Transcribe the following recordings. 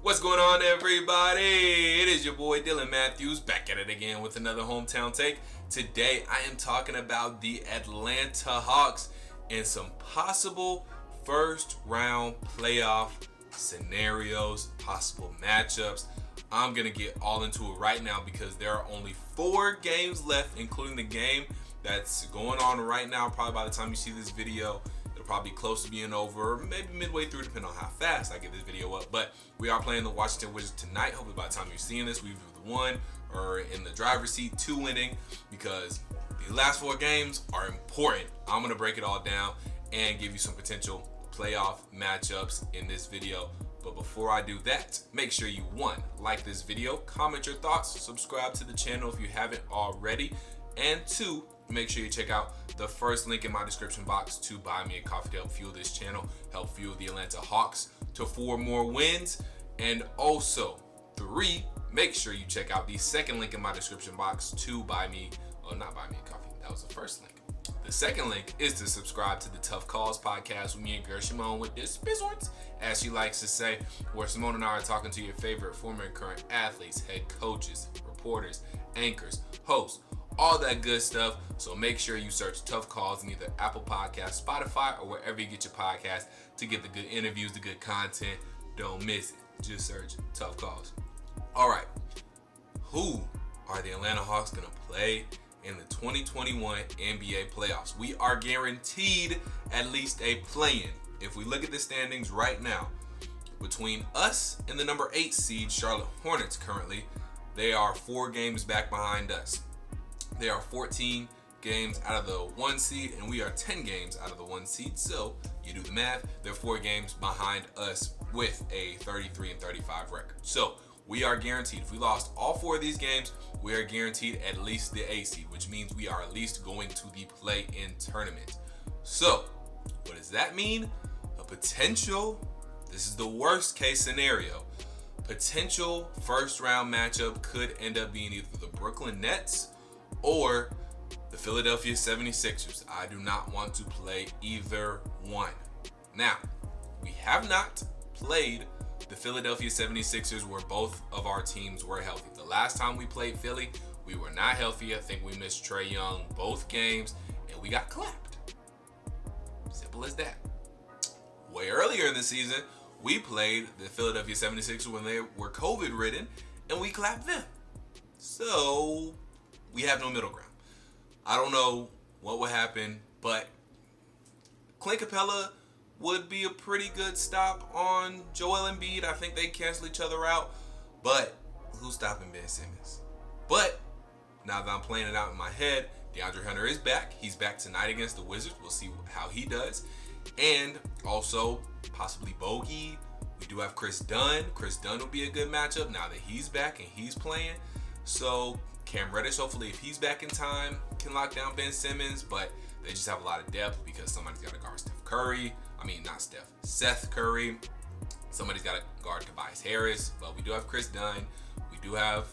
What's going on, everybody? It is your boy Dylan Matthews back at it again with another hometown take. Today I am talking about the Atlanta Hawks and some possible first round playoff scenarios, possible matchups. I'm going to get all into it right now because there are only 4 games left, including the game that's going on right now. Probably by the time you see this video, it'll probably be close to being over, maybe midway through, depending on how fast I get this video up. But we are playing the Washington Wizards tonight. Hopefully by the time you're seeing this, we've either won or in the driver's seat to winning, because these last 4 games are important. I'm going to break it all down and give you some potential playoff matchups in this video. But before I do that, make sure you, 1, like this video, comment your thoughts, subscribe to the channel if you haven't already, and 2, make sure you check out the first link in my description box to buy me a coffee to help fuel this channel, help fuel the Atlanta Hawks to 4 more wins. And also 3, make sure you check out the second link in my description box to buy me, not buy me a coffee, that was the first link. The second link is to subscribe to the Tough Calls podcast with me and girl Symone with the Sports, as she likes to say, where Symone and I are talking to your favorite former and current athletes, head coaches, reporters, anchors, hosts, all that good stuff. So make sure you search Tough Calls in either Apple Podcasts, Spotify, or wherever you get your podcast to get the good interviews, the good content. Don't miss it. Just search Tough Calls. All right. Who are the Atlanta Hawks going to play in the 2021 NBA playoffs? We are guaranteed at least a play-in. If we look at the standings right now, between us and the number 8 seed Charlotte Hornets currently, they are 4 games back behind us. They are 14 games out of the 1 seed, and we are 10 games out of the 1 seed. So you do the math, they're 4 games behind us with a 33-35 record. So we are guaranteed, if we lost all 4 of these games, we are guaranteed at least the A seed, which means we are at least going to the play-in tournament. So what does that mean? A potential, this is the worst case scenario, potential first round matchup could end up being either the Brooklyn Nets or the Philadelphia 76ers. I do not want to play either one. Now, we have not played the Philadelphia 76ers where both of our teams were healthy. The last time we played Philly, we were not healthy. I think we missed Trae Young both games, and we got clapped. Simple as that. Way earlier in the season, we played the Philadelphia 76ers when they were COVID-ridden, and we clapped them. So we have no middle ground. I don't know what would happen, but Clint Capella would be a pretty good stop on Joel Embiid. I think they cancel each other out, but who's stopping Ben Simmons? But now that I'm playing it out in my head, DeAndre Hunter is back. He's back tonight against the Wizards. We'll see how he does. And also possibly Bogey. We do have Chris Dunn. Chris Dunn will be a good matchup now that he's back and he's playing. So Cam Reddish, hopefully if he's back in time, can lock down Ben Simmons, but they just have a lot of depth because somebody's got to guard Seth Curry. Somebody's got to guard Tobias Harris, but we do have Chris Dunn. We do have,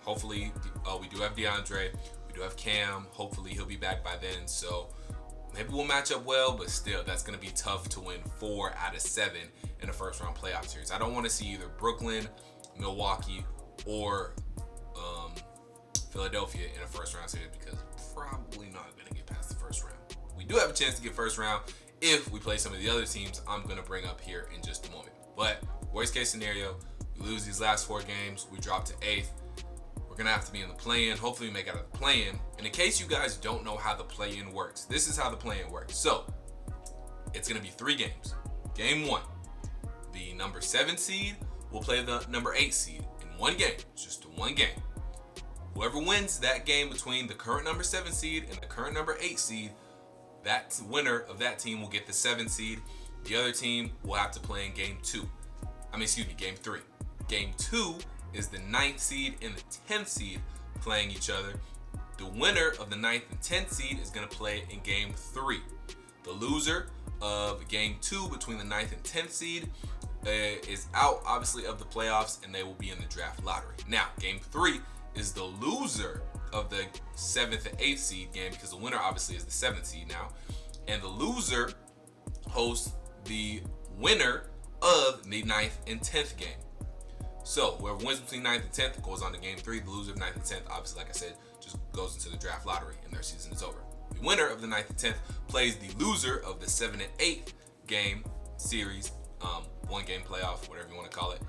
hopefully, we do have DeAndre. We do have Cam. Hopefully he'll be back by then, so maybe we'll match up well, but still, that's going to be tough to win 4 out of 7 in a first round playoff series. I don't want to see either Brooklyn, Milwaukee, or Philadelphia in a first round series because probably not going to get past the first round. We do have a chance to get first round if we play some of the other teams I'm going to bring up here in just a moment. But worst case scenario, we lose these last 4 games, we drop to 8th. We're going to have to be in the play-in. Hopefully we make out of the play-in. And in case you guys don't know how the play-in works, this is how the play-in works. So it's going to be 3 games. Game 1, the number 7 seed will play the number 8 seed in 1 game, just 1 game. Whoever wins that game between the current number 7 seed and the current number 8 seed, that winner of that team will get the 7 seed. The other team will have to play in game 3. Game 2 is the 9th seed and the 10th seed playing each other. The winner of the 9th and 10th seed is going to play in game 3. The loser of game 2 between the 9th and 10th seed is out, obviously, of the playoffs, and they will be in the draft lottery. Now, game 3 is the loser of the 7th and 8th seed game, because the winner obviously is the 7th seed now, and the loser hosts the winner of the 9th and 10th game. So whoever wins between 9th and 10th goes on to game 3. The loser of 9th and 10th, obviously, like I said, just goes into the draft lottery and their season is over. The winner of the 9th and 10th plays the loser of the 7th and 8th game series, one game playoff, whatever you want to call it.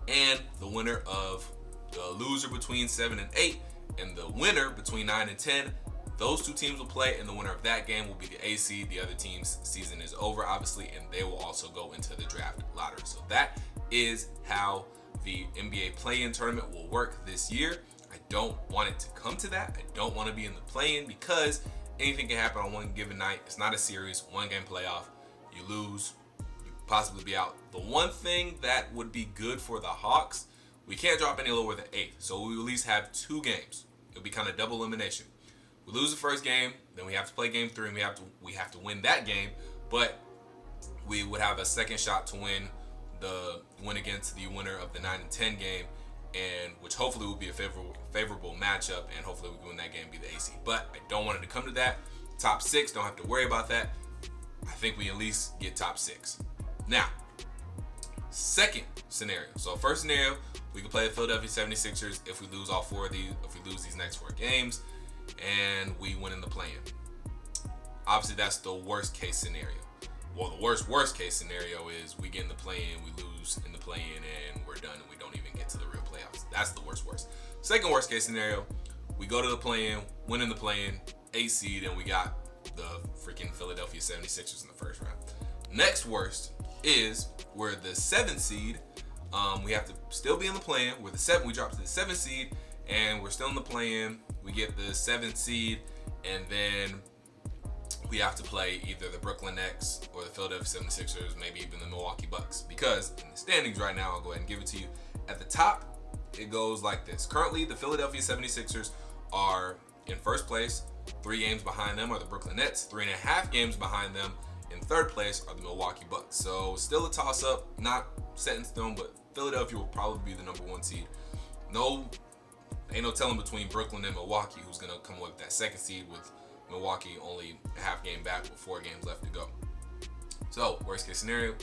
And the winner of the loser between 7 and 8 and the winner between 9 and 10, those two teams will play, and the winner of that game will be the A seed. The other team's season is over, obviously, and they will also go into the draft lottery. So that is how the NBA play-in tournament will work this year. I don't want it to come to that. I don't want to be in the play-in because anything can happen on one given night. It's not a series, one game playoff. You lose, you possibly be out. The one thing that would be good for the Hawks, we can't drop any lower than 8th, so we will at least have 2 games. It'll be kind of double elimination. We lose the first game, then we have to play game 3, and we have to win that game, but we would have a second shot to win against the winner of the 9 and 10 game, and which hopefully will be a favorable matchup, and hopefully we can win that game and be the AC. But I don't want it to come to that. Top 6, don't have to worry about that. I think we at least get top 6. Now, second scenario. So first scenario, we can play the Philadelphia 76ers if we lose all 4 of these, if we lose these next 4 games, and we win in the play-in. Obviously, that's the worst case scenario. Well, the worst case scenario is we get in the play-in, we lose in the play-in, and we're done, and we don't even get to the real playoffs. That's the worst. Second worst case scenario, we go to the play-in, win in the play-in, 8 seed, and we got the freaking Philadelphia 76ers in the first round. Next worst is we're the 7th seed. We have to still be in the play-in. We're the 7th. We drop to the 7th seed, and we're still in the play-in. We get the 7th seed, and then we have to play either the Brooklyn Nets or the Philadelphia 76ers, maybe even the Milwaukee Bucks. Because in the standings right now, I'll go ahead and give it to you. At the top, it goes like this. Currently, the Philadelphia 76ers are in first place. 3 games behind them are the Brooklyn Nets. 3.5 games behind them in third place are the Milwaukee Bucks. So still a toss-up, not set in stone, but Philadelphia will probably be the number 1 seed. Ain't no telling between Brooklyn and Milwaukee who's gonna come with that 2nd seed, with Milwaukee only a half game back with 4 games left to go. So worst case scenario,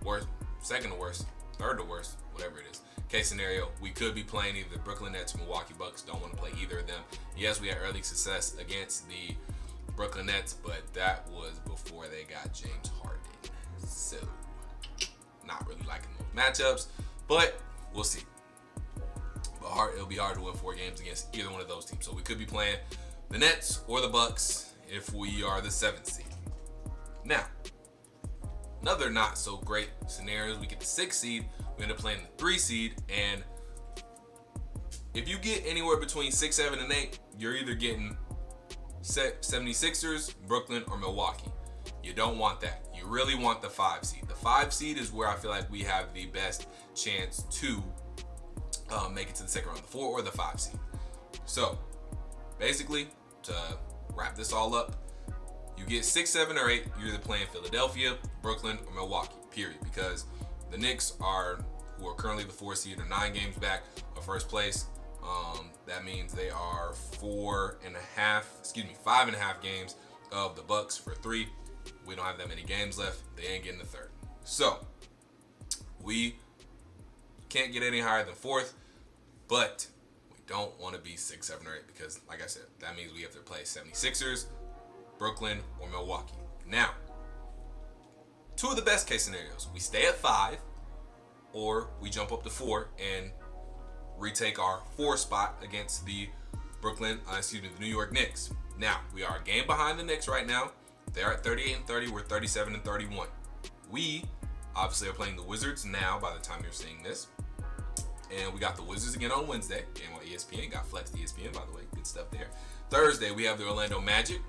worst, second to worst, third to worst, whatever it is. Case scenario, we could be playing either the Brooklyn Nets or Milwaukee Bucks. Don't want to play either of them. Yes, we had early success against the Brooklyn Nets, but that was before they got James Harden. So not really liking those matchups, but we'll see. But it'll be hard to win 4 games against either one of those teams. So we could be playing the Nets or the Bucks if we are the 7th seed. Now, another not so great scenario is we get the 6th seed, we end up playing the 3 seed, and if you get anywhere between 6, 7, and 8, you're either getting 76ers, Brooklyn, or Milwaukee. You don't want that. You really want the 5 seed. The 5 seed is where I feel like we have the best chance to make it to the second round, the 4 or the 5 seed. So basically, to wrap this all up, you get 6, 7, or 8, you're either playing Philadelphia, Brooklyn, or Milwaukee, period. Because the Knicks who are currently the 4 seed, are 9 games back of first place. That means they are 5.5 games of the Bucks for 3. We don't have that many games left. They ain't getting the 3rd. So we can't get any higher than 4th, but we don't want to be 6, 7, or 8 because, like I said, that means we have to play 76ers, Brooklyn, or Milwaukee. Now, 2 of the best case scenarios. We stay at 5, or we jump up to 4 and retake our 4 spot against the the New York Knicks. Now, we are a game behind the Knicks right now. They're at 38-30. We're 37-31. We obviously are playing the Wizards now by the time you're seeing this. And we got the Wizards again on Wednesday. Game on ESPN. Got Flex ESPN, by the way. Good stuff there. Thursday, we have the Orlando Magic,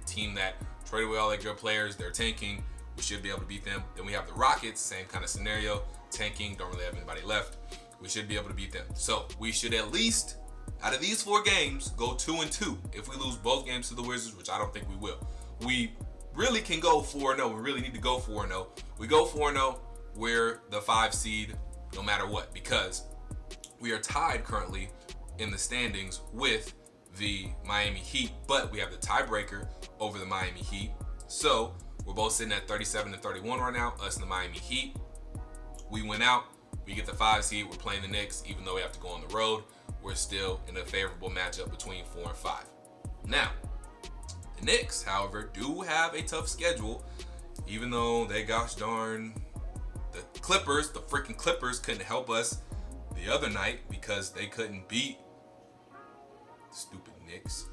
team that traded away all their good players. They're tanking. We should be able to beat them. Then we have the Rockets. Same kind of scenario. Tanking. Don't really have anybody left. We should be able to beat them. So we should at least, out of these 4 games, go 2-2. If we lose both games to the Wizards, which I don't think we will. We really can go 4-0. We really need to go 4-0. We go 4-0. We're the 5 seed no matter what, because we are tied currently in the standings with the Miami Heat, but we have the tiebreaker over the Miami Heat. So we're both sitting at 37-31 right now, us and the Miami Heat. We win out. We get the 5 seed. We're playing the Knicks. Even though we have to go on the road, we're still in a favorable matchup between 4 and 5. Now, the Knicks, however, do have a tough schedule. Even though they gosh darn the Clippers, the freaking Clippers couldn't help us the other night because they couldn't beat stupid Knicks.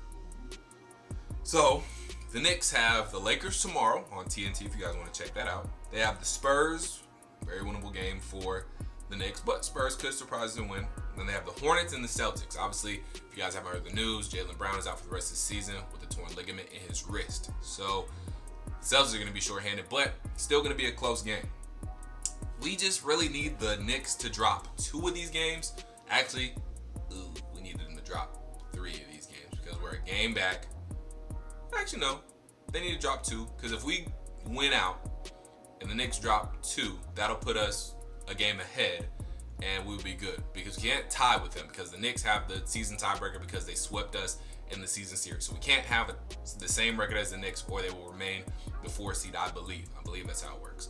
So, the Knicks have the Lakers tomorrow on TNT if you guys want to check that out. They have the Spurs, very winnable game for the Knicks, but Spurs could surprise and win. And then they have the Hornets and the Celtics. Obviously, if you guys haven't heard the news, Jaylen Brown is out for the rest of the season with a torn ligament in his wrist. So, the Celtics are going to be shorthanded, but still going to be a close game. We just really need the Knicks to drop 2 of these games. Actually, we needed them to drop 3 of these games because we're a game back. Actually, no. They need to drop 2 because if we win out and the Knicks drop 2, that'll put us a game ahead and we'll be good because we can't tie with them because the Knicks have the season tiebreaker because they swept us in the season series. So we can't have the same record as the Knicks or they will remain the 4 seed, I believe. I believe that's how it works.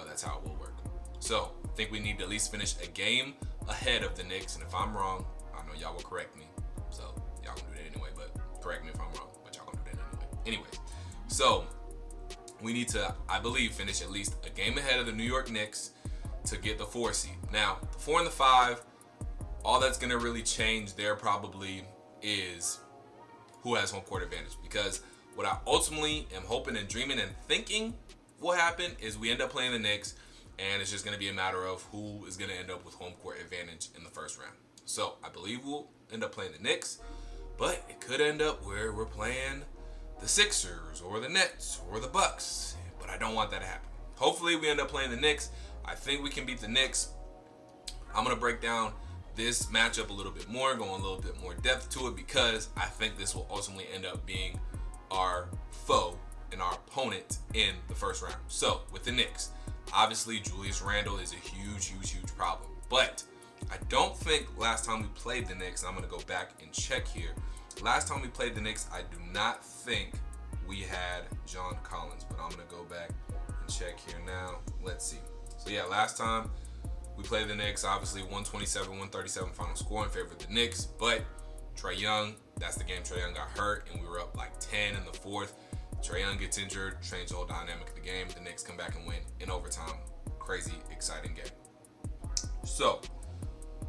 That's how it will work. So I think we need to at least finish a game ahead of the Knicks. And if I'm wrong, I know y'all will correct me. So y'all gonna do that anyway, but correct me if I'm wrong. But y'all gonna do that anyway. Anyways, so we need to, I believe, finish at least a game ahead of the New York Knicks to get the 4 seed. Now, the 4 and the 5, all that's gonna really change there probably is who has home court advantage. Because what I ultimately am hoping and dreaming and thinking will happen is we end up playing the Knicks, and it's just going to be a matter of who is going to end up with home court advantage in the first round. So I believe we'll end up playing the Knicks, but it could end up where we're playing the Sixers or the Nets or the Bucks, but I don't want that to happen. Hopefully we end up playing the Knicks. I think we can beat the Knicks. I'm going to break down this matchup a little bit more, go a little bit more depth to it because I think this will ultimately end up being our foe and our opponent in the first round. So with the Knicks, obviously Julius Randle is a huge problem. But I don't think last time we played the Knicks, I'm going to go back and check here. Last time we played the Knicks, I do not think we had John Collins, but I'm going to go back and check here now. Let's see. So yeah, last time we played the Knicks, obviously 127-137 final score in favor of the Knicks, but Trae Young, that's the game Trae Young got hurt and we were up like 10 in the fourth. Trae Young gets injured, changes the whole dynamic of the game. The Knicks come back and win in overtime. Crazy, exciting game. So,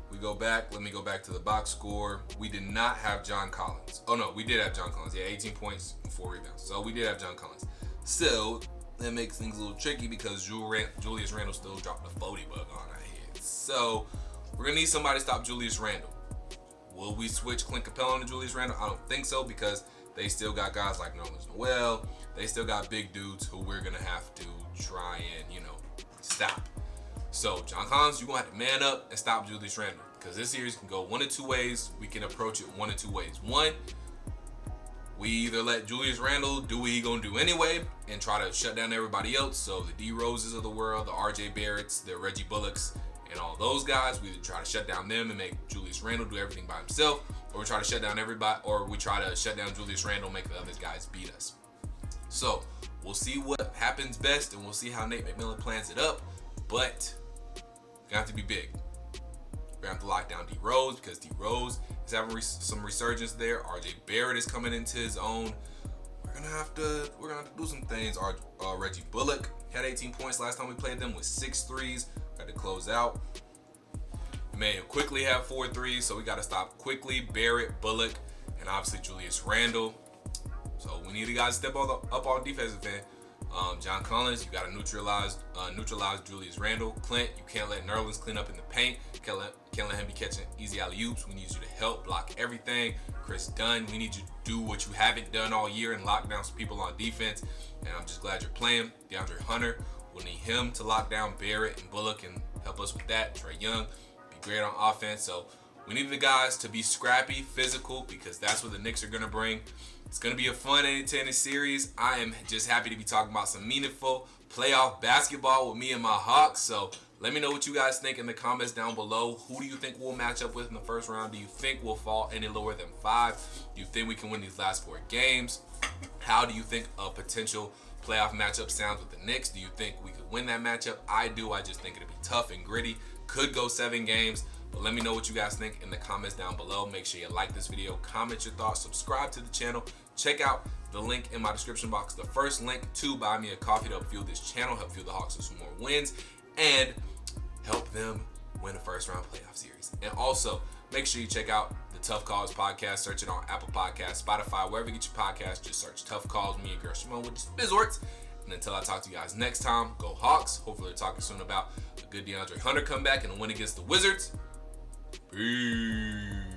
we go back. Let me go back to the box score. We did not have John Collins. Oh, no, we did have John Collins. Yeah, 18 points and 4 rebounds. So, we did have John Collins. So, that makes things a little tricky because Julius Randle still dropped a 40 bug on our head. So, we're going to need somebody to stop Julius Randle. Will we switch Clint Capella to Julius Randle? I don't think so because they still got guys like Nerlens Noel. They still got big dudes who we're going to have to try and, stop. So, John Collins, you're going to have to man up and stop Julius Randle because this series can go one of 2 ways. We can approach it one of 2 ways. One, we either let Julius Randle do what he's going to do anyway and try to shut down everybody else. So, the D Roses of the world, the RJ Barretts, the Reggie Bullocks, and all those guys, we either try to shut down them and make Julius Randle do everything by himself, or we try to shut down everybody, or we try to shut down Julius Randle and make the other guys beat us. So, we'll see what happens best, and we'll see how Nate McMillan plans it up, but we're going to have to be big. We're going to have to lock down D Rose because D Rose is having some resurgence there. RJ Barrett is coming into his own. We're gonna have to do some things. Reggie Bullock had 18 points last time we played them with 6 threes. Had to close out. Emmanuel quickly had 4 threes, so we got to stop quickly. Barrett, Bullock, and obviously Julius Randle. So we need to guys step up on defensive end. John Collins, you got to neutralize Julius Randle. Clint, you can't let Nerlens clean up in the paint. Can't let him be catching easy alley-oops. We need you to help block everything. Chris Dunn, we need you to do what you haven't done all year and lock down some people on defense. And I'm just glad you're playing. DeAndre Hunter, we'll need him to lock down Barrett and Bullock and help us with that. Trae Young, be great on offense. So we need the guys to be scrappy, physical, because that's what the Knicks are going to bring. It's going to be a fun tennis series. I am just happy to be talking about some meaningful playoff basketball with me and my Hawks. So let me know what you guys think in the comments down below. Who do you think we'll match up with in the first round? Do you think we'll fall any lower than 5? Do you think we can win these last 4 games? How do you think a potential playoff matchup sounds with the Knicks? Do you think we could win that matchup? I do. I just think it'll be tough and gritty. Could go 7 games. But let me know what you guys think in the comments down below. Make sure you like this video, comment your thoughts, subscribe to the channel. Check out the link in my description box. The first link to buy me a coffee to help fuel this channel, help fuel the Hawks with some more wins, and help them win a first round playoff series. And also, make sure you check out the Tough Calls podcast. Search it on Apple Podcasts, Spotify, wherever you get your podcasts. Just search Tough Calls, me and girl Symone with the Sports. And until I talk to you guys next time, go Hawks. Hopefully we're talking soon about a good DeAndre Hunter comeback and a win against the Wizards. Peace.